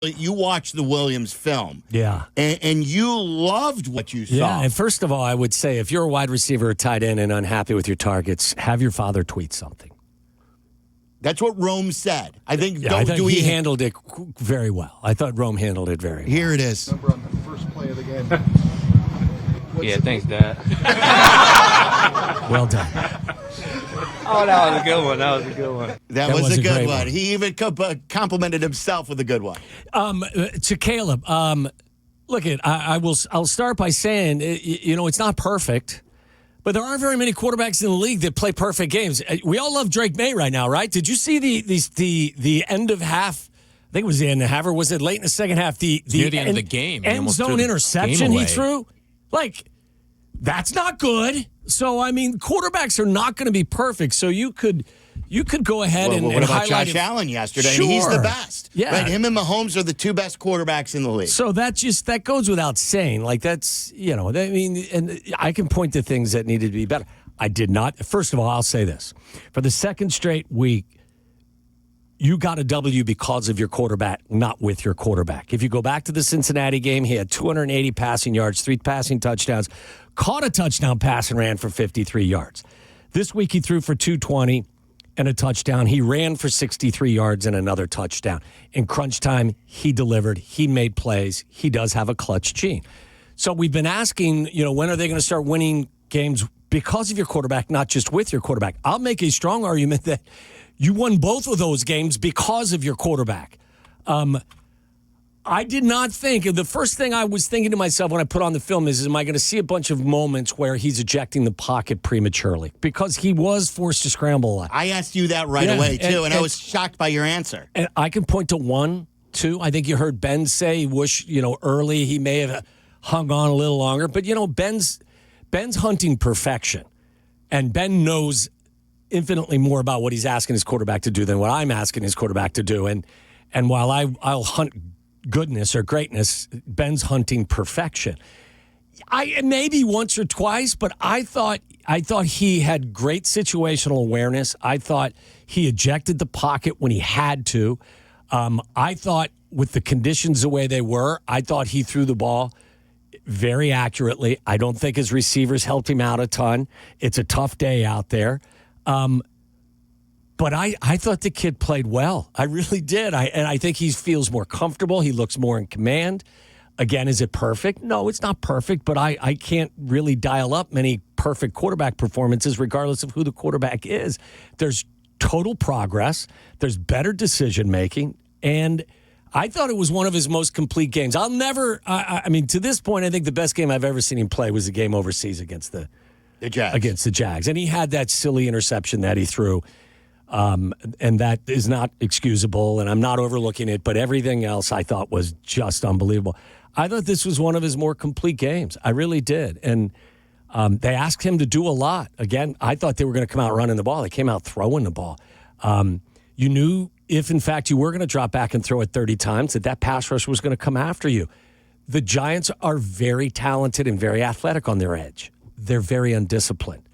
You watched the Williams film. Yeah. And you loved what you saw. Yeah, and first of all, I would say if you're a wide receiver or tight end and unhappy with your targets, have your father tweet something. That's what Rome said. I think, I thought he handled it very well. I thought Rome handled it very well. Here it is. Number on the first play of the game. Yeah, thanks, Dad. Well done. Oh, that was a good one. That was a good one. one. He even complimented himself with a good one. To Caleb, look, I'll start by saying, it's not perfect, but there aren't very many quarterbacks in the league that play perfect games. We all love Drake May right now, right? Did you see the end of half? I think it was the end of half, or was it late in the second half? Near the end of the game. End zone interception he threw? That's not good. So, quarterbacks are not going to be perfect. So you could go ahead and what about highlight Josh Allen yesterday? Sure. And he's the best. Yeah. Right? Him and Mahomes are the two best quarterbacks in the league. So that goes without saying. And I can point to things that needed to be better. I did not. First of all, I'll say this. For the second straight week, you got a W because of your quarterback, not with your quarterback. If you go back to the Cincinnati game, he had 280 passing yards, 3 passing touchdowns, caught a touchdown pass and ran for 53 yards. This week he threw for 220 and a touchdown. He ran for 63 yards and another touchdown. In crunch time, he delivered. He made plays. He does have a clutch gene. So we've been asking, when are they going to start winning games because of your quarterback, not just with your quarterback? I'll make a strong argument that you won both of those games because of your quarterback. I did not think, the first thing I was thinking to myself when I put on the film is am I going to see a bunch of moments where he's ejecting the pocket prematurely? Because he was forced to scramble a lot. I asked you that right away, too, and I was shocked by your answer. And I can point to 1, 2. I think you heard Ben say he wished, early he may have hung on a little longer. But, Ben's hunting perfection. And Ben knows infinitely more about what he's asking his quarterback to do than what I'm asking his quarterback to do. And while I'll hunt goodness or greatness, Ben's hunting perfection. Maybe once or twice, but I thought he had great situational awareness. I thought he ejected the pocket when he had to. I thought with the conditions the way they were, I thought he threw the ball very accurately. I don't think his receivers helped him out a ton. It's a tough day out there. But I thought the kid played well. I really did. And I think he feels more comfortable. He looks more in command. Again, is it perfect? No, it's not perfect, but I can't really dial up many perfect quarterback performances regardless of who the quarterback is. There's total progress. There's better decision-making. And I thought it was one of his most complete games. To this point, I think the best game I've ever seen him play was the game overseas against the Jags. And he had that silly interception that he threw. And that is not excusable, and I'm not overlooking it, but everything else I thought was just unbelievable. I thought this was one of his more complete games. I really did. And they asked him to do a lot. Again, I thought they were going to come out running the ball. They came out throwing the ball. You knew if, in fact, you were going to drop back and throw it 30 times, that pass rush was going to come after you. The Giants are very talented and very athletic on their edge. They're very undisciplined.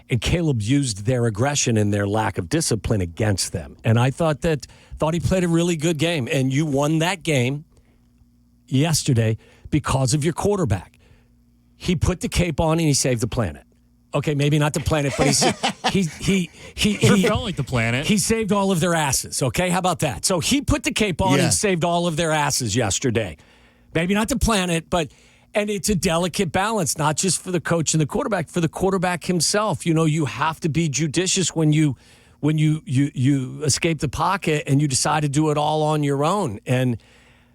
And Caleb used their aggression and their lack of discipline against them. And I thought he played a really good game. And you won that game yesterday because of your quarterback. He put the cape on and he saved the planet. Okay, maybe not the planet, but he felt like the planet. He saved all of their asses. Okay, how about that? So he put the cape on and saved all of their asses yesterday. Maybe not the planet, but. And it's a delicate balance, not just for the coach and the quarterback, for the quarterback himself. You have to be judicious when you escape the pocket and you decide to do it all on your own. And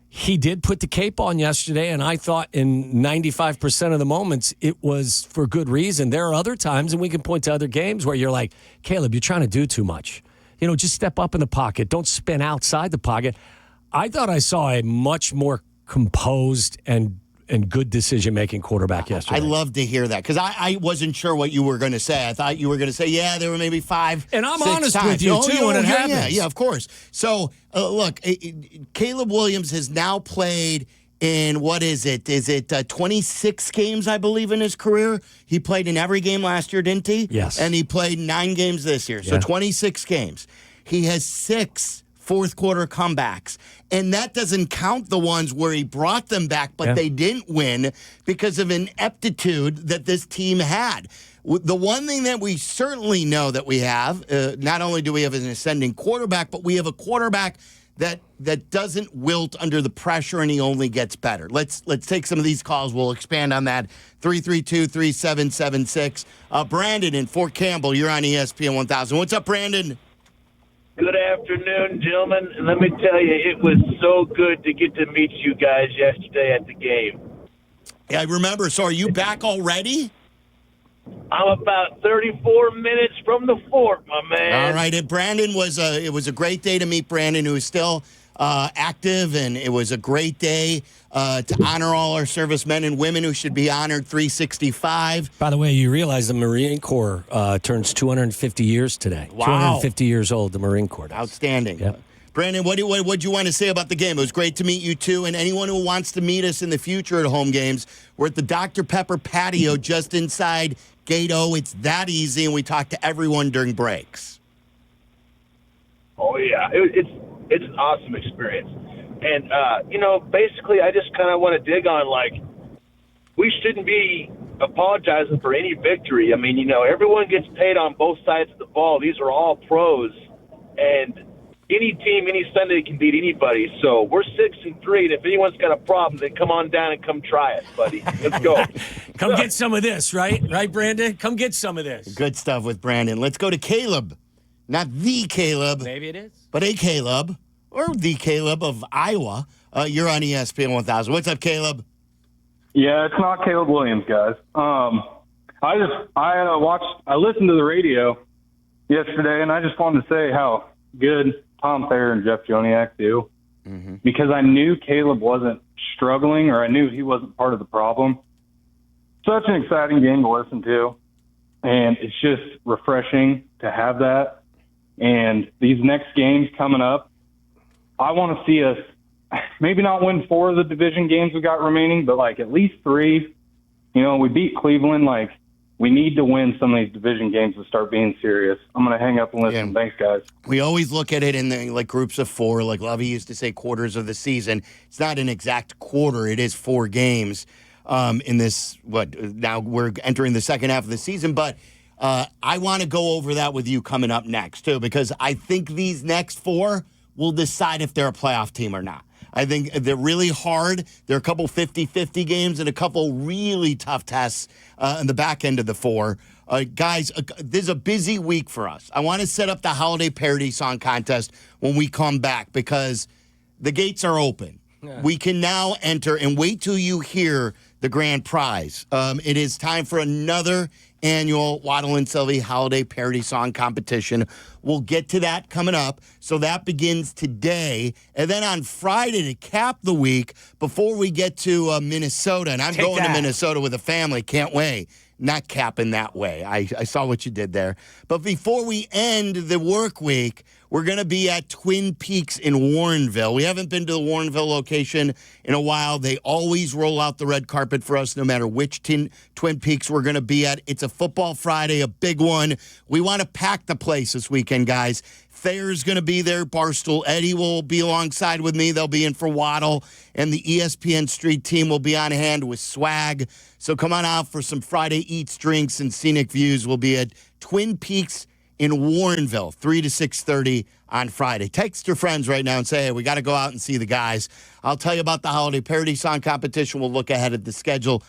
he did put the cape on yesterday, and I thought in 95% of the moments it was for good reason. There are other times, and we can point to other games, where you're like, Caleb, you're trying to do too much. Just step up in the pocket. Don't spin outside the pocket. I thought I saw a much more composed and good decision-making quarterback yesterday. I love to hear that because I wasn't sure what you were going to say. I thought you were going to say, there were maybe 5, and I'm 6 honest times. with you, too, when it happens. Yeah, of course. So, look, Caleb Williams has now played in, what is it? Is it 26 games, I believe, in his career? He played in every game last year, didn't he? Yes. And he played 9 games this year, so 26 games. He has 6 fourth quarter comebacks. And that doesn't count the ones where he brought them back, but they didn't win because of ineptitude that this team had. The one thing that we certainly know that we have, not only do we have an ascending quarterback, but we have a quarterback that doesn't wilt under the pressure, and he only gets better. Let's take some of these calls. We'll expand on that. 332-3776. Brandon in Fort Campbell, you're on ESPN 1000. What's up, Brandon? Good afternoon, gentlemen. And let me tell you, it was so good to get to meet you guys yesterday at the game. Yeah, I remember. So are you back already? I'm about 34 minutes from the fort, my man. All right, and Brandon it was a great day to meet Brandon, who is still active, and it was a great day to honor all our servicemen and women who should be honored 365. By the way, you realize the Marine Corps turns 250 years today. Wow. 250 years old, the Marine Corps does. Outstanding. Yep. Brandon, what do you want to say about the game? It was great to meet you, too, and anyone who wants to meet us in the future at home games, we're at the Dr. Pepper patio just inside Gate O. It's that easy, and we talk to everyone during breaks. Oh, yeah. It's an awesome experience. And, basically I just kind of want to dig on, we shouldn't be apologizing for any victory. I mean, everyone gets paid on both sides of the ball. These are all pros, and any team, any Sunday can beat anybody. So we're 6-3, and if anyone's got a problem, then come on down and come try it, buddy. Let's go. Come get some of this, right? Right, Brandon? Come get some of this. Good stuff with Brandon. Let's go to Caleb. Not the Caleb. Maybe it is. But a Caleb, or the Caleb of Iowa. You're on ESPN 1000. What's up, Caleb? Yeah, it's not Caleb Williams, guys. I listened to the radio yesterday, and I just wanted to say how good Tom Thayer and Jeff Joniak do, because I knew Caleb wasn't struggling, or I knew he wasn't part of the problem. Such an exciting game to listen to, and it's just refreshing to have that. And these next games coming up, I want to see us maybe not win 4 of the division games we got remaining, but at least 3. We beat Cleveland. We need to win some of these division games to start being serious. I'm going to hang up and listen. Yeah. Thanks, guys. We always look at it in groups of 4, like Lovey used to say, quarters of the season. It's not an exact quarter. It is 4 games in this, now we're entering the second half of the season. But I want to go over that with you coming up next, too, because I think these next 4 will decide if they're a playoff team or not. I think they're really hard. There are a couple 50-50 games and a couple really tough tests in the back end of the 4. Guys, this is a busy week for us. I want to set up the holiday parody song contest when we come back because the gates are open. Yeah. We can now enter, and wait till you hear the grand prize. It is time for another annual Waddle and Silvy holiday parody song competition. We'll get to that coming up. So that begins today. And then on Friday to cap the week, before we get to Minnesota, and I'm going to Minnesota with a family. Can't wait. Not capping that way. I saw what you did there. But before we end the work week, we're going to be at Twin Peaks in Warrenville. We haven't been to the Warrenville location in a while. They always roll out the red carpet for us no matter which Twin Peaks we're going to be at. It's a football Friday, a big one. We want to pack the place this weekend, guys. Thayer's going to be there. Barstool Eddie will be alongside with me. They'll be in for Waddle. And the ESPN Street team will be on hand with swag. So come on out for some Friday eats, drinks, and scenic views. We'll be at Twin Peaks in Warrenville, 3 to 6:30 on Friday. Text your friends right now and say, hey, we got to go out and see the guys. I'll tell you about the holiday parody song competition. We'll look ahead at the schedule